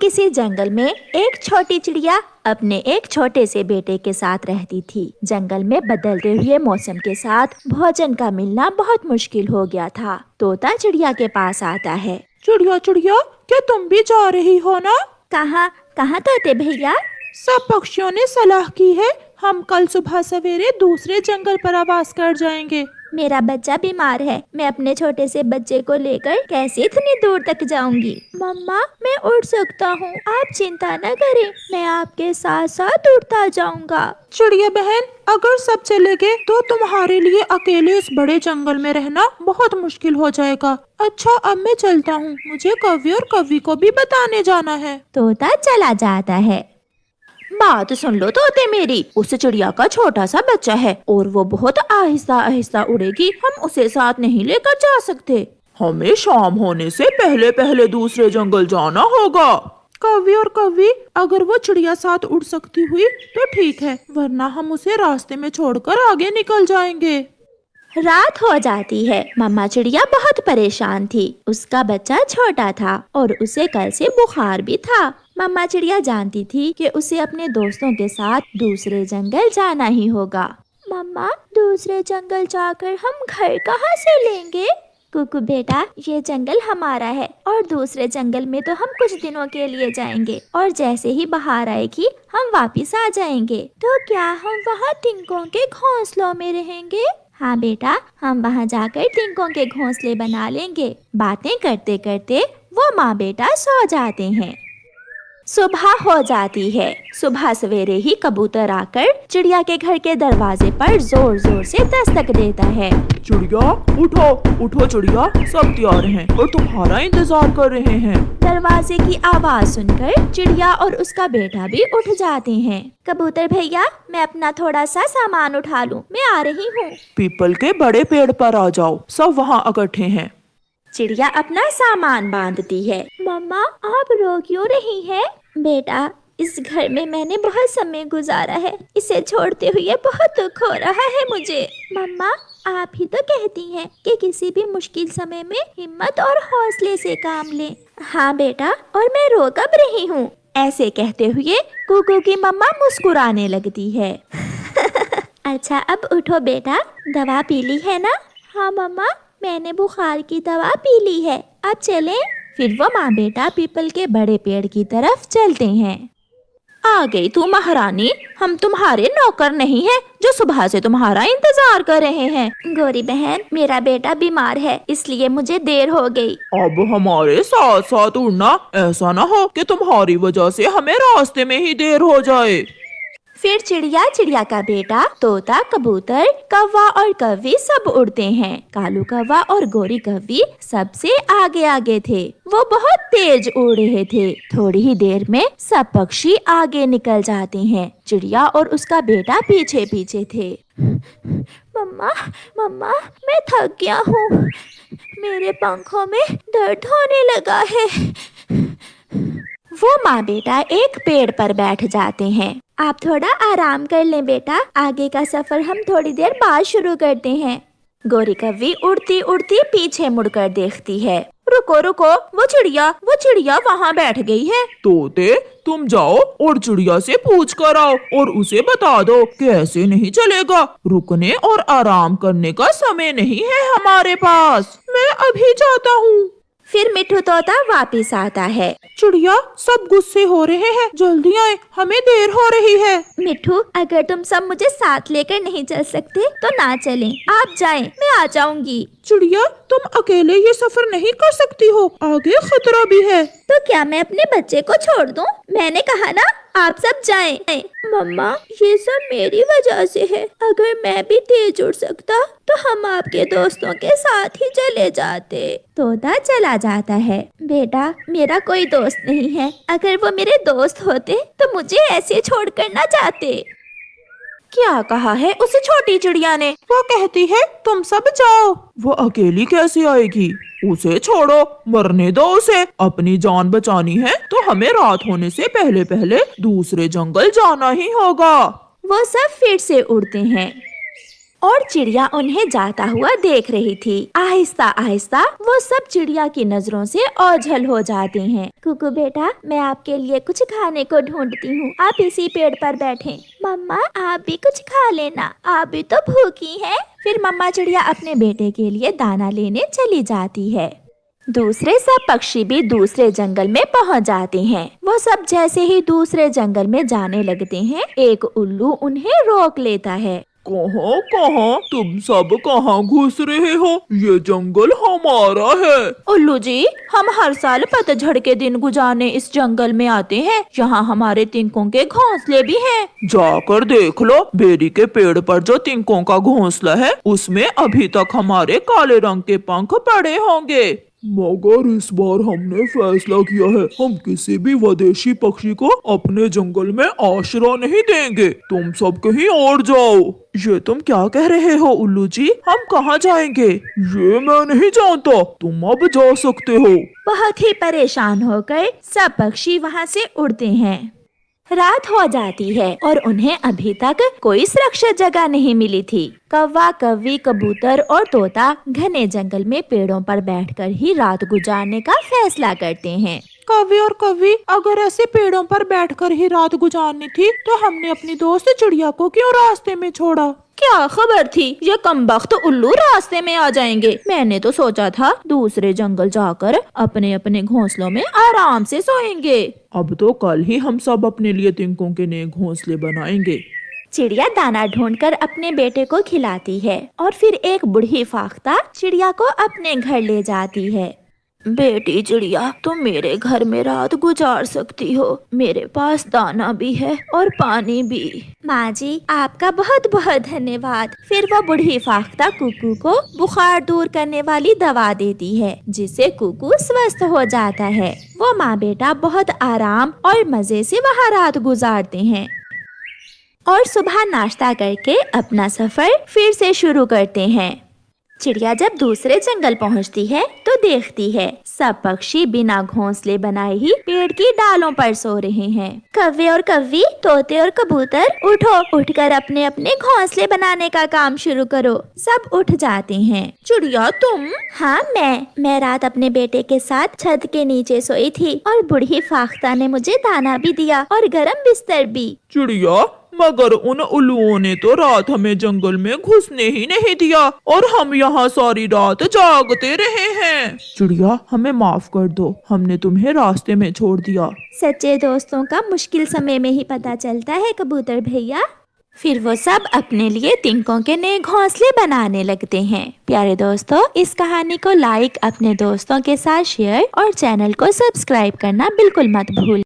किसी जंगल में एक छोटी चिड़िया अपने एक छोटे से बेटे के साथ रहती थी। जंगल में बदलते हुए मौसम के साथ भोजन का मिलना बहुत मुश्किल हो गया था। तोता चिड़िया के पास आता है। चिड़िया चिड़िया, क्या तुम भी जा रही हो ना? कहाँ कहाँ तोते भैया? सब पक्षियों ने सलाह की है, हम कल सुबह सवेरे दूसरे जंगल पर आवास कर जाएंगे। मेरा बच्चा बीमार है, मैं अपने छोटे से बच्चे को लेकर कैसे इतनी दूर तक जाऊंगी? मम्मा, मैं उड़ सकता हूँ, आप चिंता न करें, मैं आपके साथ साथ उड़ता जाऊंगा। चिड़िया बहन, अगर सब चले गए तो तुम्हारे लिए अकेले इस बड़े जंगल में रहना बहुत मुश्किल हो जाएगा। अच्छा, अब मैं चलता हूँ, मुझे कवि और कवि को भी बताने जाना है। तोता चला जाता है। बात सुन लो तोते मेरी, उस चिड़िया का छोटा सा बच्चा है और वो बहुत आहिस्ता आहिस्ता उड़ेगी, हम उसे साथ नहीं लेकर जा सकते। हमें शाम होने से पहले पहले दूसरे जंगल जाना होगा। कवि और कवि, अगर वो चिड़िया साथ उड़ सकती हुई तो ठीक है, वरना हम उसे रास्ते में छोड़कर आगे निकल जाएंगे। रात हो जाती है। मम्मा चिड़िया बहुत परेशान थी। उसका बच्चा छोटा था और उसे कल से बुखार भी था। मम्मा चिड़िया जानती थी कि उसे अपने दोस्तों के साथ दूसरे जंगल जाना ही होगा। मम्मा, दूसरे जंगल जाकर हम घर कहाँ से लेंगे? कुकू बेटा, ये जंगल हमारा है और दूसरे जंगल में तो हम कुछ दिनों के लिए जाएंगे और जैसे ही बाहर आएगी हम वापिस आ जाएंगे। तो क्या हम वहाँ टिंकों के घोंसलों में रहेंगे? हाँ बेटा, हम वहाँ जाकर टिंकों के घोंसले बना लेंगे। बातें करते करते वो माँ बेटा सो जाते हैं। सुबह हो जाती है। सुबह सवेरे ही कबूतर आकर चिड़िया के घर के दरवाजे पर जोर जोर से दस्तक देता है। चिड़िया उठो उठो चिड़िया, सब तैयार हैं और तुम्हारा इंतजार कर रहे हैं। दरवाजे की आवाज सुनकर चिड़िया और उसका बेटा भी उठ जाते हैं। कबूतर भैया, मैं अपना थोड़ा सा सामान उठा लूं, मैं आ रही हूँ। पीपल के बड़े पेड़ पर आ जाओ, सब वहाँ इकट्ठे हैं। चिड़िया अपना सामान बांधती है। मम्मा, आप रो क्यों रही हैं? बेटा, इस घर में मैंने बहुत समय गुजारा है, इसे छोड़ते हुए बहुत दुख हो रहा है मुझे। मम्मा, आप ही तो कहती हैं कि किसी भी मुश्किल समय में हिम्मत और हौसले से काम लें। हाँ बेटा, और मैं रो कब रही हूँ? ऐसे कहते हुए कुकू की मम्मा मुस्कुराने लगती है। अच्छा, अब उठो बेटा, दवा पी ली है ना? हाँ मम्मा, मैंने बुखार की दवा पी ली है, अब चलें? फिर वो माँ बेटा पीपल के बड़े पेड़ की तरफ चलते हैं। आ गई तू महारानी, हम तुम्हारे नौकर नहीं हैं जो सुबह से तुम्हारा इंतजार कर रहे हैं। गोरी बहन, मेरा बेटा बीमार है, इसलिए मुझे देर हो गई। अब हमारे साथ साथ उड़ना, ऐसा ना हो कि तुम्हारी वजह से हमें रास्ते में ही देर हो जाए। फिर चिड़िया, चिड़िया का बेटा, तोता, कबूतर, कौवा और कव्वी सब उड़ते हैं। कालू कौवा और गोरी कव्वी सबसे आगे आगे थे। वो बहुत तेज उड़ रहे थे। थोड़ी ही देर में सब पक्षी आगे निकल जाते हैं। चिड़िया और उसका बेटा पीछे पीछे थे। मम्मा, मम्मा, मैं थक गया हूँ, मेरे पंखों में दर्द होने लगा है। वो माँ बेटा एक पेड़ पर बैठ जाते हैं। आप थोड़ा आराम कर लें बेटा, आगे का सफर हम थोड़ी देर बाद शुरू करते हैं। गोरी कव्वी उड़ती उड़ती पीछे मुड़कर देखती है। रुको रुको, वो चिड़िया वहाँ बैठ गई है। तोते, तुम जाओ और चिड़िया से पूछ कर आओ और उसे बता दो कि ऐसे नहीं चलेगा, रुकने और आराम करने का समय नहीं है हमारे पास। मैं अभी जाता हूँ। फिर मिट्ठू तोता वापिस आता है। चिड़िया, सब गुस्से हो रहे हैं, जल्दी आए, हमें देर हो रही है। मिट्ठू, अगर तुम सब मुझे साथ लेकर नहीं चल सकते तो ना चलें, आप जाएं, मैं आ जाऊंगी। चिड़िया, तुम अकेले ये सफर नहीं कर सकती हो, आगे खतरा भी है। तो क्या मैं अपने बच्चे को छोड़ दूं? मैंने कहा ना, आप सब जाएं। मम्मा, ये सब मेरी वजह से है, अगर मैं भी तेज उड़ सकता तो हम आपके दोस्तों के साथ ही चले जाते। तोता चला जाता है। बेटा, मेरा कोई दोस्त नहीं है, अगर वो मेरे दोस्त होते तो मुझे ऐसे छोड़ कर ना जाते। क्या कहा है उसे छोटी चिड़िया ने? वो कहती है तुम सब जाओ। वो अकेली कैसे आएगी? उसे छोड़ो, मरने दो उसे। अपनी जान बचानी है तो हमें रात होने से पहले पहले दूसरे जंगल जाना ही होगा। वो सब फिर से उड़ते हैं। और चिड़िया उन्हें जाता हुआ देख रही थी। आहिस्ता आहिस्ता वो सब चिड़िया की नजरों से ओझल हो जाते हैं। कुकू बेटा, मैं आपके लिए कुछ खाने को ढूंढती हूँ, आप इसी पेड़ पर बैठें। मम्मा, आप भी कुछ खा लेना, आप भी तो भूखी हैं। फिर मम्मा चिड़िया अपने बेटे के लिए दाना लेने चली जाती है। दूसरे सब पक्षी भी दूसरे जंगल में पहुंच जाते हैं। वो सब जैसे ही दूसरे जंगल में जाने लगते हैं, एक उल्लू उन्हें रोक लेता है। कहाँ कहाँ तुम सब कहाँ घुस रहे हो? ये जंगल हमारा है। उल्लू जी, हम हर साल पतझड़ के दिन गुजारने इस जंगल में आते हैं। यहाँ हमारे तिनकों के घोंसले भी हैं। जाकर देख लो, बेरी के पेड़ पर जो तिनकों का घोंसला है उसमें अभी तक हमारे काले रंग के पंख पड़े होंगे। मगर इस बार हमने फैसला किया है, हम किसी भी विदेशी पक्षी को अपने जंगल में आश्रय नहीं देंगे। तुम सब कहीं और जाओ। ये तुम क्या कह रहे हो उल्लू जी? हम कहाँ जाएंगे? ये मैं नहीं जानता, तुम अब जा सकते हो। बहुत ही परेशान होकर सब पक्षी वहाँ से उड़ते हैं। रात हो जाती है और उन्हें अभी तक कोई सुरक्षित जगह नहीं मिली थी। कौवा, कौवी, कबूतर और तोता घने जंगल में पेड़ों पर बैठकर ही रात गुजारने का फैसला करते हैं। कौवी और कौवी, अगर ऐसे पेड़ों पर बैठकर ही रात गुजारनी थी तो हमने अपनी दोस्त चिड़िया को क्यों रास्ते में छोड़ा? क्या खबर थी, ये कमबख्त उल्लू रास्ते में आ जाएंगे। मैंने तो सोचा था दूसरे जंगल जाकर अपने अपने घोंसलों में आराम से सोएंगे। अब तो कल ही हम सब अपने लिए तिनकों के नए घोंसले बनाएंगे। चिड़िया दाना ढूंढकर अपने बेटे को खिलाती है और फिर एक बूढ़ी फाख्ता चिड़िया को अपने घर ले जाती है। बेटी चिड़िया, तुम मेरे घर में रात गुजार सकती हो। मेरे पास दाना भी है और पानी भी। माँ जी, आपका बहुत बहुत धन्यवाद। फिर वो बूढ़ी फाख्ता कुकू को बुखार दूर करने वाली दवा देती है, जिससे कुकू स्वस्थ हो जाता है। वो माँ बेटा बहुत आराम और मजे से वहाँ रात गुजारते हैं और सुबह नाश्ता करके अपना सफर फिर से शुरू करते हैं। चिड़िया जब दूसरे जंगल पहुंचती है तो देखती है सब पक्षी बिना घोंसले बनाए ही पेड़ की डालों पर सो रहे हैं। कौवे और कौवी, तोते और कबूतर, उठो, उठकर अपने अपने घोंसले बनाने का काम शुरू करो। सब उठ जाते हैं। चिड़िया तुम? हाँ, मैं रात अपने बेटे के साथ छत के नीचे सोई थी और बूढ़ी फाख्ता ने मुझे दाना भी दिया और गरम बिस्तर भी। चिड़िया, मगर उन उल्लुओं ने तो रात हमें जंगल में घुसने ही नहीं दिया और हम यहाँ सारी रात जागते रहे हैं। चिड़िया, हमें माफ कर दो, हमने तुम्हें रास्ते में छोड़ दिया। सच्चे दोस्तों का मुश्किल समय में ही पता चलता है कबूतर भैया। फिर वो सब अपने लिए तिनकों के नए घोंसले बनाने लगते हैं। प्यारे दोस्तों, इस कहानी को लाइक, अपने दोस्तों के साथ शेयर और चैनल को सब्सक्राइब करना बिल्कुल मत भूल।